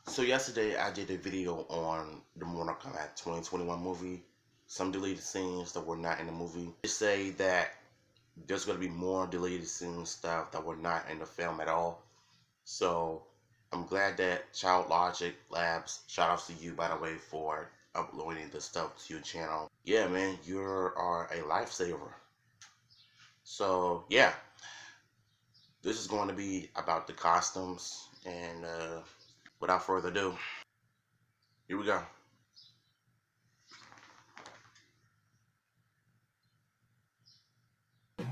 So yesterday I did a video on the Mortal Kombat 2021 movie. Some deleted scenes that were not in the movie. They say that there's going to be more deleted scenes stuff that were not in the film at all. So I'm glad that Child Logic Labs, shout outs to you by the way for uploading the stuff to your channel. Yeah man, you are a lifesaver. So yeah, this is going to be about the costumes, and without further ado, here we go.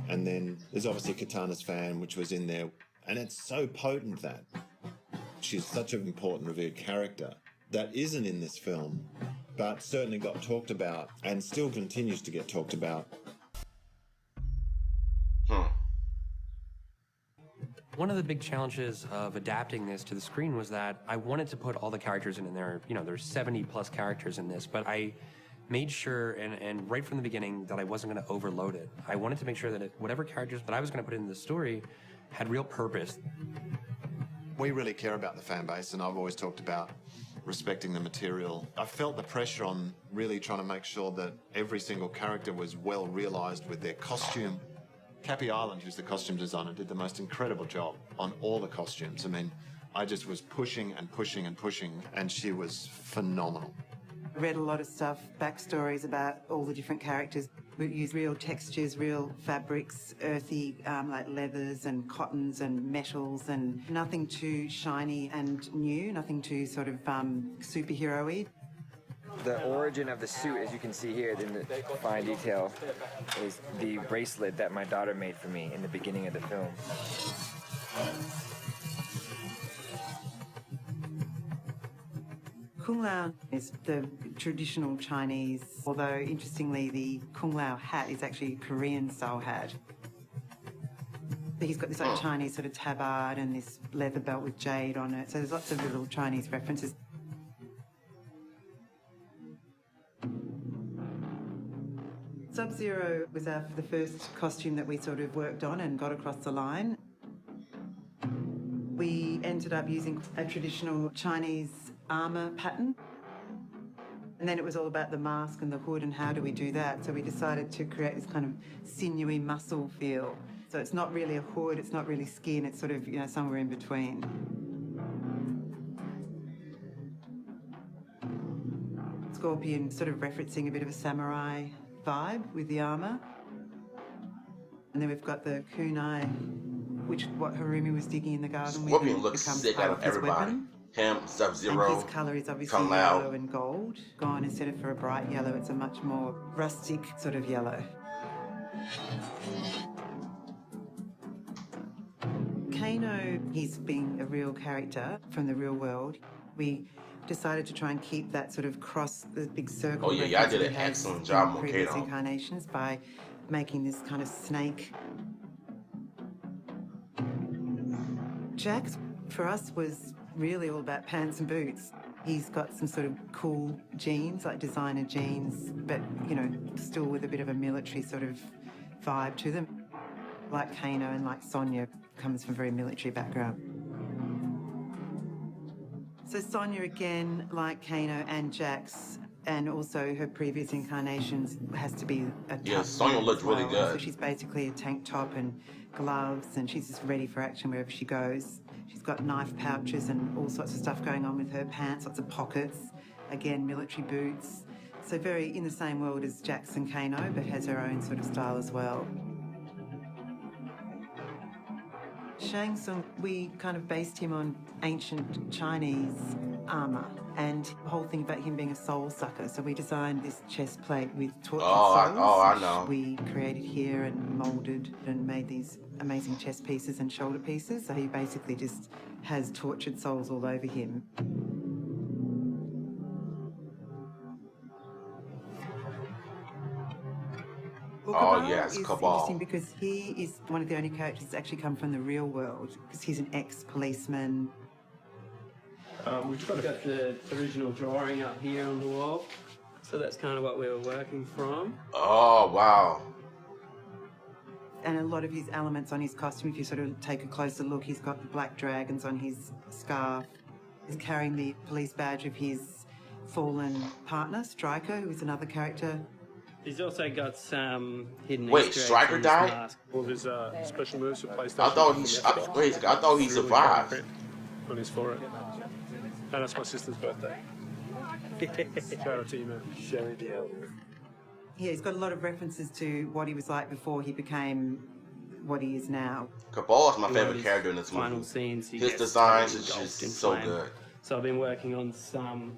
And then there's obviously Katana's fan, which was in there. And it's so potent that she's such an important revered character that isn't in this film, but certainly got talked about and still continues to get talked about. One of the big challenges of adapting this to the screen was that I wanted to put all the characters in there. You know, there's 70 plus characters in this, but I made sure, and right from the beginning, that I wasn't going to overload it. I wanted to make sure that whatever characters that I was going to put in the story had real purpose. We really care about the fan base, and I've always talked about respecting the material. I felt the pressure on really trying to make sure that every single character was well realized with their costume. Cappy Island, who's the costume designer, did the most incredible job on all the costumes. I mean, I just was pushing and pushing and pushing, and she was phenomenal. I read a lot of stuff, backstories about all the different characters. We use real textures, real fabrics, earthy, like leathers and cottons and metals, and nothing too shiny and new, nothing too sort of superhero-y. The origin of the suit, as you can see here in the fine detail, is the bracelet that my daughter made for me in the beginning of the film. Kung Lao is the traditional Chinese, although interestingly the Kung Lao hat is actually a Korean-style hat. He's got this like Chinese sort of tabard and this leather belt with jade on it, so there's lots of little Chinese references. Sub-Zero was the first costume that we sort of worked on and got across the line. We ended up using a traditional Chinese armour pattern. And then it was all about the mask and the hood and how do we do that. So we decided to create this kind of sinewy muscle feel. So it's not really a hood, it's not really skin, it's sort of, you know, somewhere in between. Scorpion sort of referencing a bit of a samurai vibe with the armour. And then we've got the kunai, which what Harumi was digging in the garden with. Scorpion looks sick out of everybody. Weapon. Him, Sub-Zero, and his colour is obviously Kung Lao. yellow and gold. Gone, instead of for a bright yellow, it's a much more rustic sort of yellow. Kano, he's being a real character from the real world. We decided to try and keep that sort of cross the big circle. Oh yeah, y'all did an excellent job, previous Mokato. incarnations by making this kind of snake. Jax, for us, was really all about pants and boots. He's got some sort of cool jeans, like designer jeans, but, you know, still with a bit of a military sort of vibe to them. Like Kano and like Sonya comes from a very military background. So Sonya, again, like Kano and Jax, and also her previous incarnations, has to be a Yeah, tough Sonya woman looked as really well. good. So she's basically a tank top and gloves, and she's just ready for action wherever she goes. She's got knife pouches and all sorts of stuff going on with her pants, lots of pockets. Again, military boots. So very in the same world as Jax and Kano, but has her own sort of style as well. Shang Tsung, we kind of based him on ancient Chinese armour and the whole thing about him being a soul sucker. So we designed this chest plate with tortured souls. I know. We created here and moulded and made these amazing chest pieces and shoulder pieces. So he basically just has tortured souls all over him. Oh yes, is Cabal. interesting because he is one of the only characters that's actually come from the real world, because he's an ex-policeman. We've got the original drawing up here on the wall, so that's kind of what we were working from. Oh wow. And a lot of his elements on his costume, if you sort of take a closer look, he's got the black dragons on his scarf. He's carrying the police badge of his fallen partner, Stryker, who is another character. He's also got some hidden Wait, Easter eggs Stryker on his died? mask. All of his special moves for PlayStation. I thought he, from Xbox. wait, I thought he Really cool survived. print on his forehead. And that's my sister's birthday. Shout out to you, man. Sherry Deal. Yeah, he's got a lot of references to what he was like before he became what he is now. Cabal is my One of favorite his character in this final movie. scenes, he His gets designs totally is engulfed just in so flame. good. So I've been working on some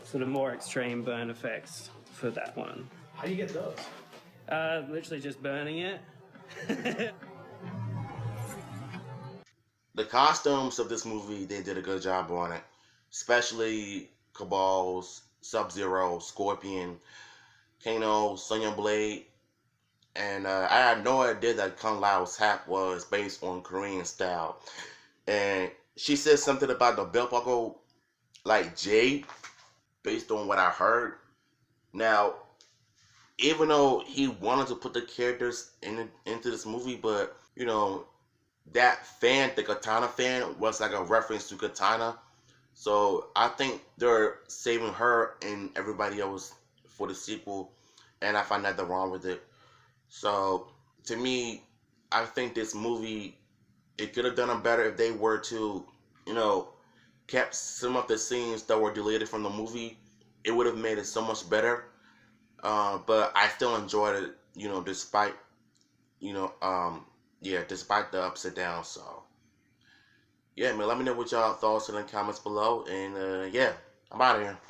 sort of more extreme burn effects for that one. How do you get those? Literally just burning it. The costumes of this movie, they did a good job on it. Especially Cabal's, Sub-Zero, Scorpion, Kano, Sonya Blade. And I had no idea that Kung Lao's hat was based on Korean style. And she said something about the belt buckle like jade, based on what I heard. Now, even though he wanted to put the characters into this movie, but, you know, that fan, the Katana fan, was like a reference to Katana. So I think they're saving her and everybody else for the sequel, and I find nothing wrong with it. So to me, I think this movie, it could have done it better if they were to, you know, kept some of the scenes that were deleted from the movie. It would have made it so much better. But I still enjoyed it, you know, despite, you know, despite the ups and downs. So yeah, man, let me know what y'all thoughts in the comments below, and yeah, I'm out of here.